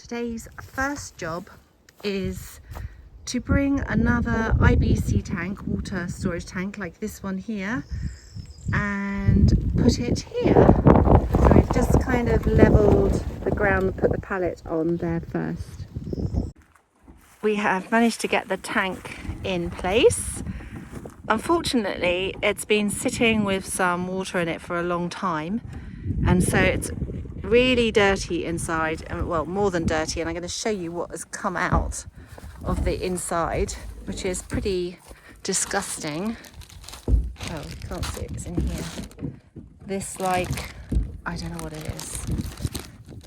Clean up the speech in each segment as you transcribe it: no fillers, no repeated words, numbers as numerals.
Today's first job is to bring another IBC tank, water storage tank like this one here, and put it here. So we've just kind of leveled the ground, put the pallet on there first. We have managed to get the tank in place. Unfortunately, it's been sitting with some water in it for a long time, and so it's really dirty inside, well, more than dirty, and I'm going to show you what has come out of the inside, which is pretty disgusting. Oh, you can't see it, it's in here. This, like, I don't know what it is.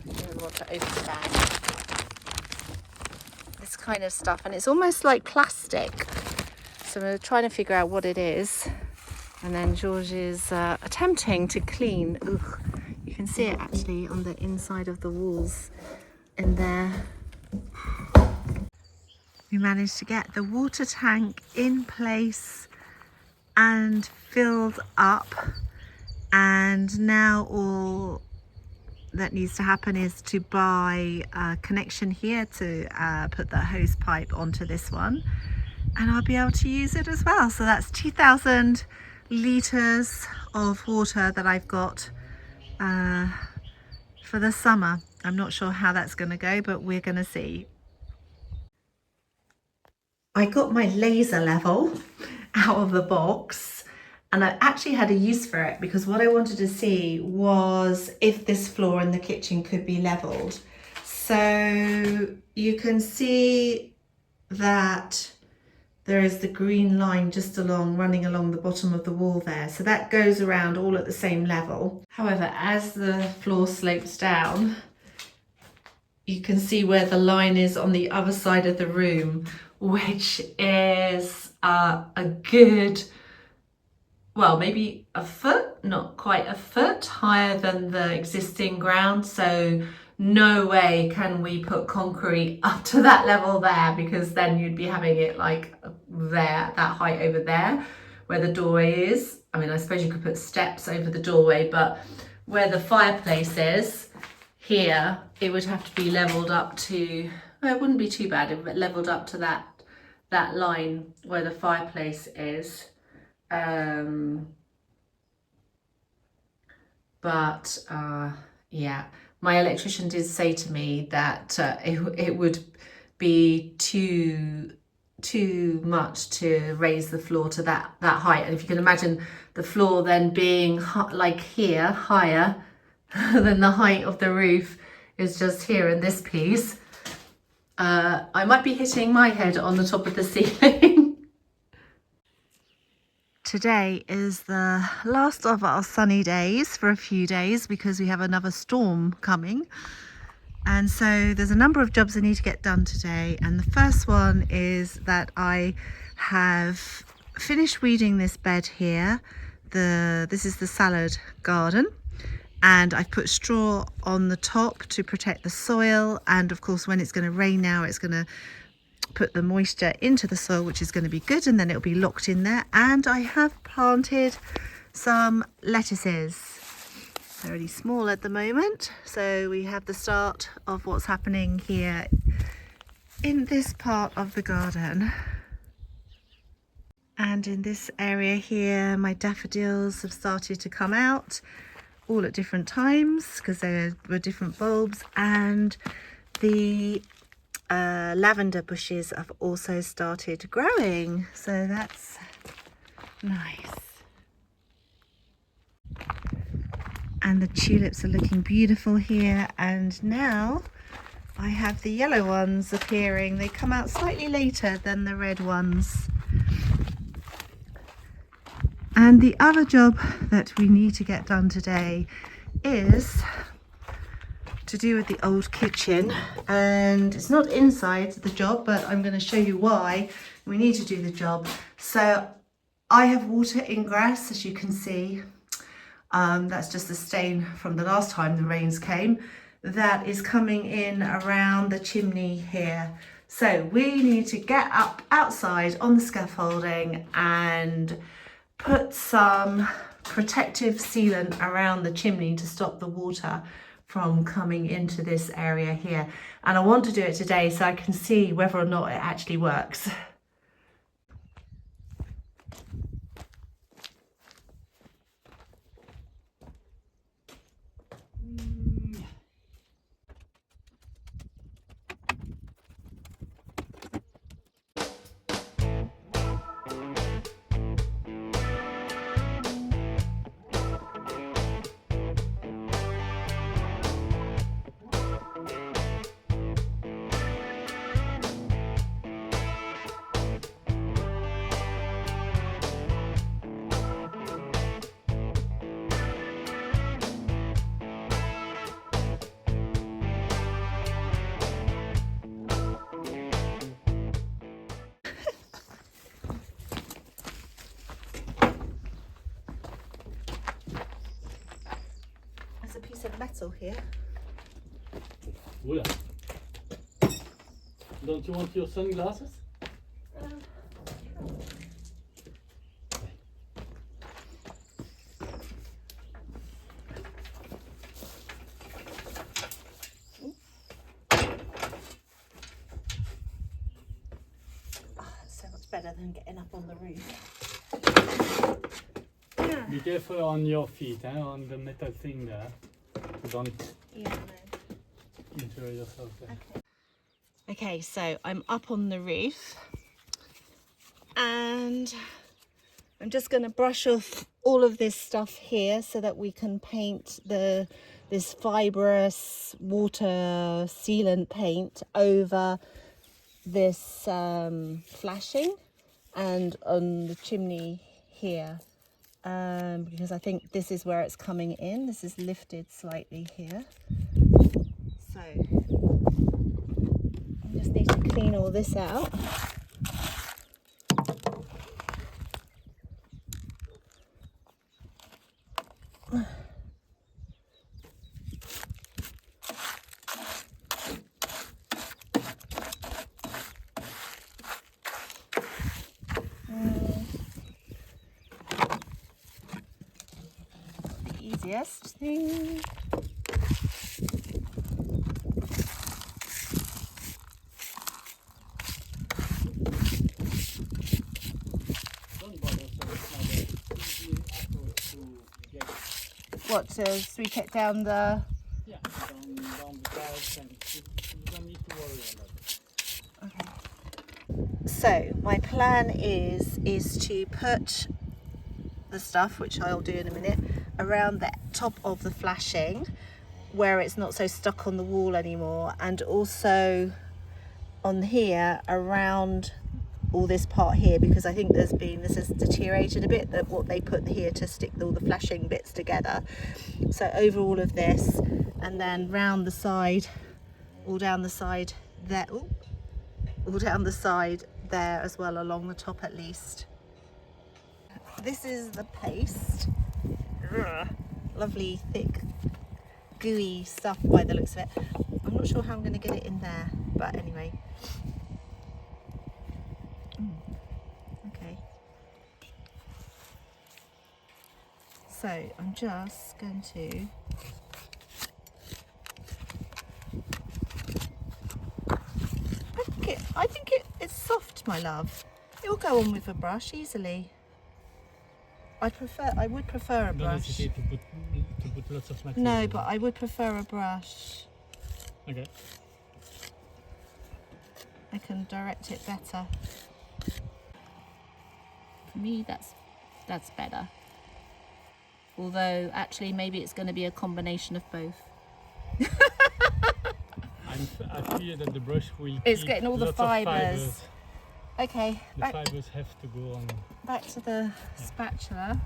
I don't want to open the bag. This kind of stuff, and it's almost like plastic. So we're trying to figure out what it is, and then George is attempting to clean. Ooh, you can see it actually on the inside of the walls in there. We managed to get the water tank in place and filled up, and now all that needs to happen is to buy a connection here to put the hose pipe onto this one, and I'll be able to use it as well. So that's 2,000 litres of water that I've got for the summer. I'm not sure how that's going to go, but we're going to see. I got my laser level out of the box, and I actually had a use for it because what I wanted to see was if this floor in the kitchen could be leveled. So you can see that there is the green line just running along the bottom of the wall there. So that goes around all at the same level. However, as the floor slopes down, you can see where the line is on the other side of the room, which is a good, well, maybe a foot, not quite a foot higher than the existing ground. So no way can we put concrete up to that level there, because then you'd be having it like there, that height over there where the doorway is. I mean, I suppose you could put steps over the doorway, but where the fireplace is here, it would have to be leveled up to, well, it wouldn't be too bad if it leveled up to that line where the fireplace is. Yeah, my electrician did say to me that it would be too much to raise the floor to that height. And if you can imagine the floor then being like here, higher than the height of the roof is just here in this piece, I might be hitting my head on the top of the ceiling. Today is the last of our sunny days for a few days because we have another storm coming. And so there's a number of jobs I need to get done today. And the first one is that I have finished weeding this bed here. This is the salad garden. And I've put straw on the top to protect the soil. And of course, when it's going to rain now, it's going to put the moisture into the soil, which is going to be good, and then it'll be locked in there. And I have planted some lettuces. They're really small at the moment, so we have the start of what's happening here in this part of the garden. And in this area here, my daffodils have started to come out, all at different times because there were different bulbs, and the lavender bushes have also started growing, so that's nice. And the tulips are looking beautiful here, and now I have the yellow ones appearing. They come out slightly later than the red ones. And the other job that we need to get done today is to do with the old kitchen, and it's not inside the job, but I'm going to show you why we need to do the job. So I have water ingress, as you can see. That's just a stain from the last time the rains came that is coming in around the chimney here. So we need to get up outside on the scaffolding and put some protective sealant around the chimney to stop the water from coming into this area here. And I want to do it today so I can see whether or not it actually works. There's a piece of metal here. Oula. Don't you want your sunglasses? So much better than getting up on the roof. Be careful on your feet, on the metal thing there. Don't injure yourself there. Okay, so I'm up on the roof and I'm just going to brush off all of this stuff here so that we can paint this fibrous water sealant paint over this flashing and on the chimney here. Because I think this is where it's coming in. This is lifted slightly here. So I just need to clean all this out. The easiest thing. What, to sweep it down the... Yeah, down the tiles, and you don't need to worry about it. Okay. So my plan is to put the stuff, which I'll do in a minute, around the top of the flashing where it's not so stuck on the wall anymore, and also on here around all this part here, because I think this has deteriorated a bit, that what they put here to stick all the flashing bits together. So over all of this, and then round the side, all down the side there, all down the side there as well, along the top at least. This is the paste. Lovely thick gooey stuff by the looks of it. I'm not sure how I'm going to get it in there, but anyway. Okay. So I'm just going to I think it's soft, my love. It will go on with a brush easily. I would prefer a brush. Don't hesitate to put lots of material. No, but I would prefer a brush. Okay. I can direct it better. For me, that's better. Although, actually, maybe it's going to be a combination of both. I fear that the brush will It's keep getting all the lots of fibres. Okay, The fibres have to go on. back to the spatula.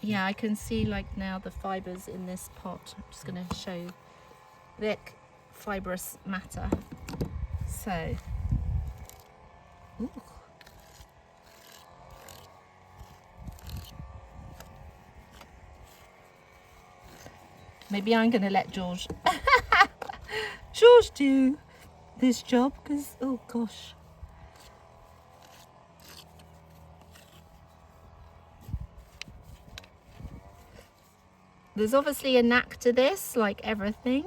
Yeah, I can see like now the fibres in this pot. I'm just going to show thick fibrous matter. So, ooh. Maybe I'm going to let George do this job, because oh gosh. There's obviously a knack to this, like everything.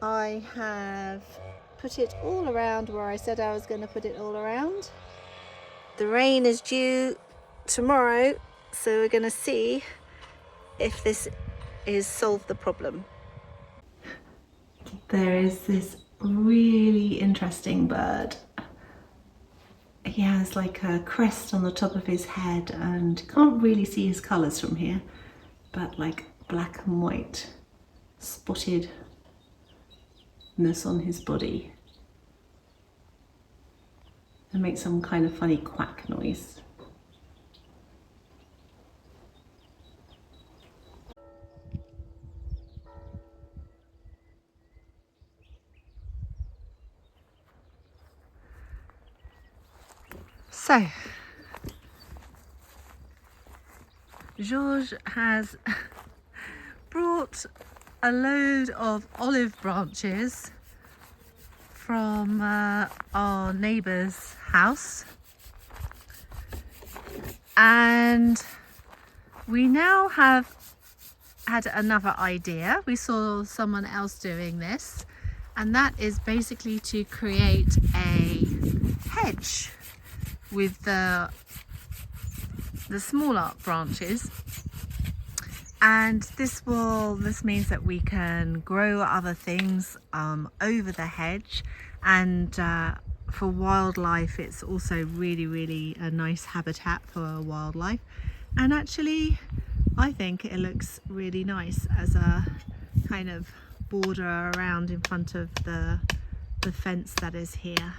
I have put it all around where I said I was going to put it all around. The rain is due tomorrow, so we're going to see if this is solved the problem. There is this really interesting bird. He has like a crest on the top of his head and can't really see his colours from here, but like black and white spotted on his body and makes some kind of funny quack noise. So Georges has brought a load of olive branches from our neighbour's house, and we now have had another idea. We saw someone else doing this, and that is basically to create a hedge with the smaller branches. And this means that we can grow other things over the hedge, and for wildlife it's also really a nice habitat for wildlife. And actually I think it looks really nice as a kind of border around in front of the fence that is here.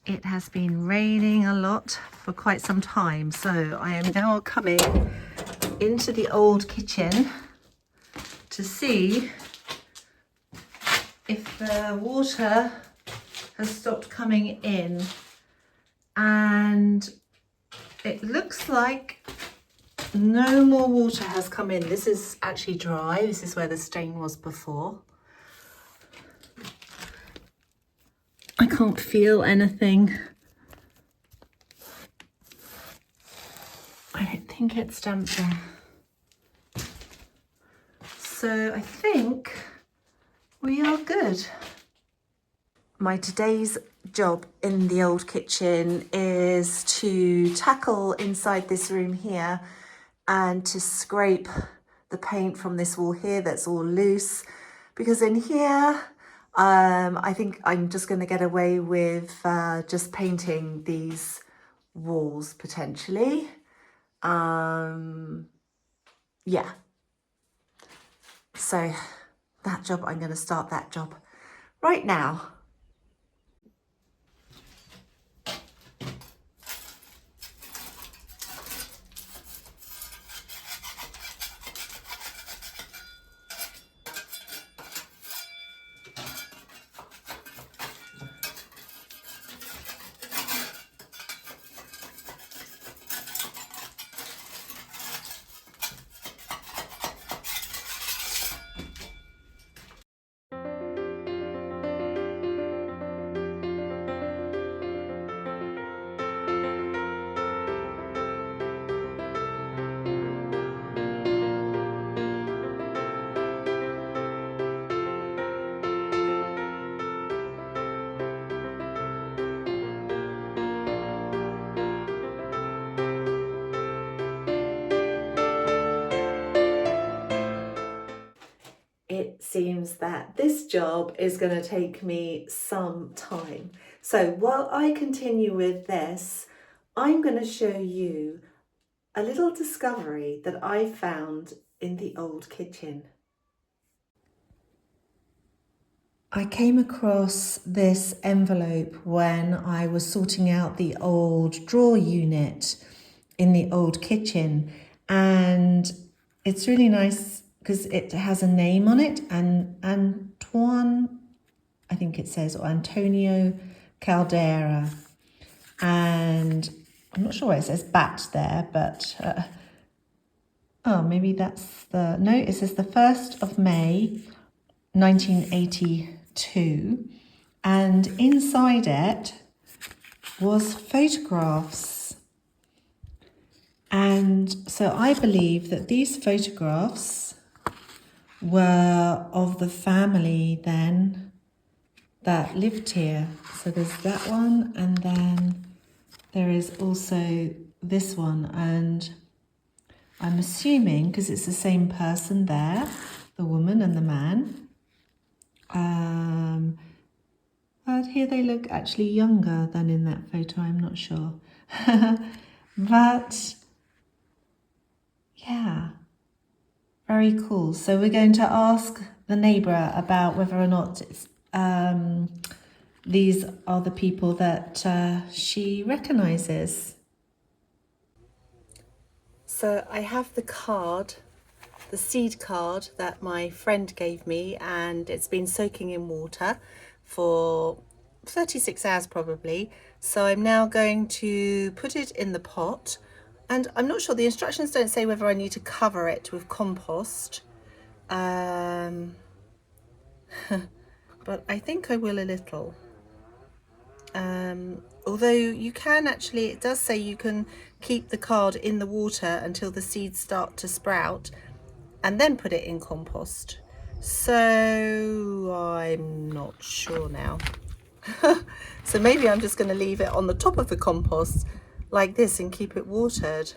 It has been raining a lot for quite some time, so I am now coming into the old kitchen to see if the water has stopped coming in, and it looks like no more water has come in. This is actually dry. This is where the stain was before. I can't feel anything. I don't think it's damp there. So I think we are good. My today's job in the old kitchen is to tackle inside this room here and to scrape the paint from this wall here that's all loose, because in here I think I'm just going to get away with just painting these walls potentially. Yeah, so that job, I'm going to start that job right now. It seems that this job is going to take me some time. So while I continue with this, I'm going to show you a little discovery that I found in the old kitchen. I came across this envelope when I was sorting out the old drawer unit in the old kitchen, and it's really nice because it has a name on it, and Antoine, I think it says, or Antonio Caldera, and I'm not sure why it says bat there, but oh, maybe that's the, no, it says the 1st of May 1982, and inside it was photographs. And so I believe that these photographs were of the family then that lived here. So there's that one, and then there is also this one, and I'm assuming, because it's the same person there, the woman and the man, but here they look actually younger than in that photo, I'm not sure. But yeah, very cool. So we're going to ask the neighbour about whether or not it's, these are the people that she recognises. So I have the card, the seed card that my friend gave me, and it's been soaking in water for 36 hours probably. So I'm now going to put it in the pot, and I'm not sure, the instructions don't say whether I need to cover it with compost, but I think I will a little. Although you can actually, it does say you can keep the card in the water until the seeds start to sprout and then put it in compost. So I'm not sure now. So maybe I'm just going to leave it on the top of the compost like this and keep it watered.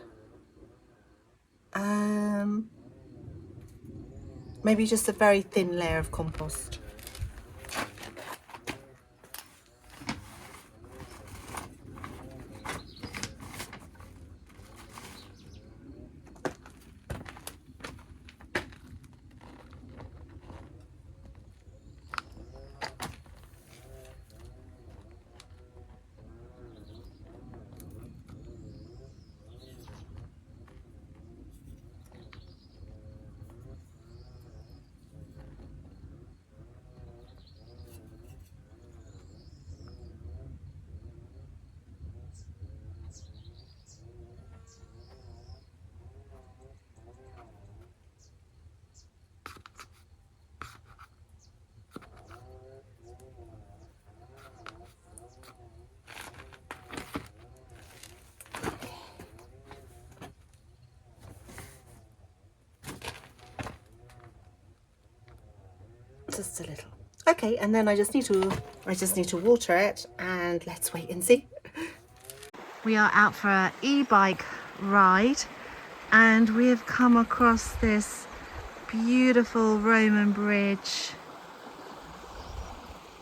Maybe just a very thin layer of compost. Just a little. Okay, and then I just need to water it, and let's wait and see. We are out for an e-bike ride, and we have come across this beautiful Roman bridge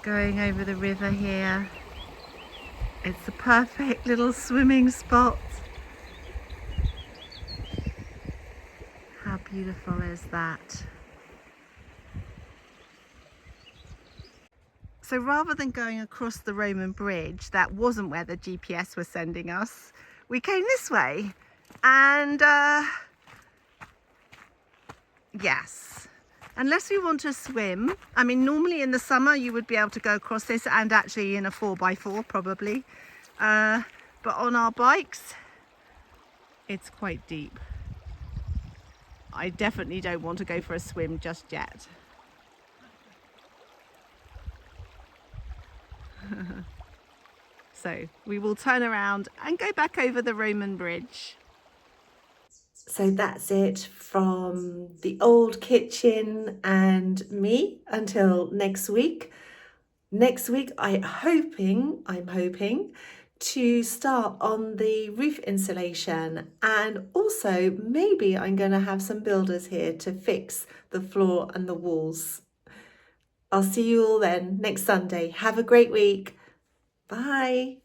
going over the river here. It's the perfect little swimming spot. How beautiful is that? So rather than going across the Roman bridge, that wasn't where the GPS was sending us. We came this way, and yes, unless we want to swim. I mean, normally in the summer you would be able to go across this, and actually in a 4x4 probably. But on our bikes, it's quite deep. I definitely don't want to go for a swim just yet. So we will turn around and go back over the Roman bridge. So that's it from the old kitchen and me until next week. Next week I'm hoping to start on the roof insulation, and also maybe I'm going to have some builders here to fix the floor and the walls. I'll see you all then next Sunday. Have a great week. Bye.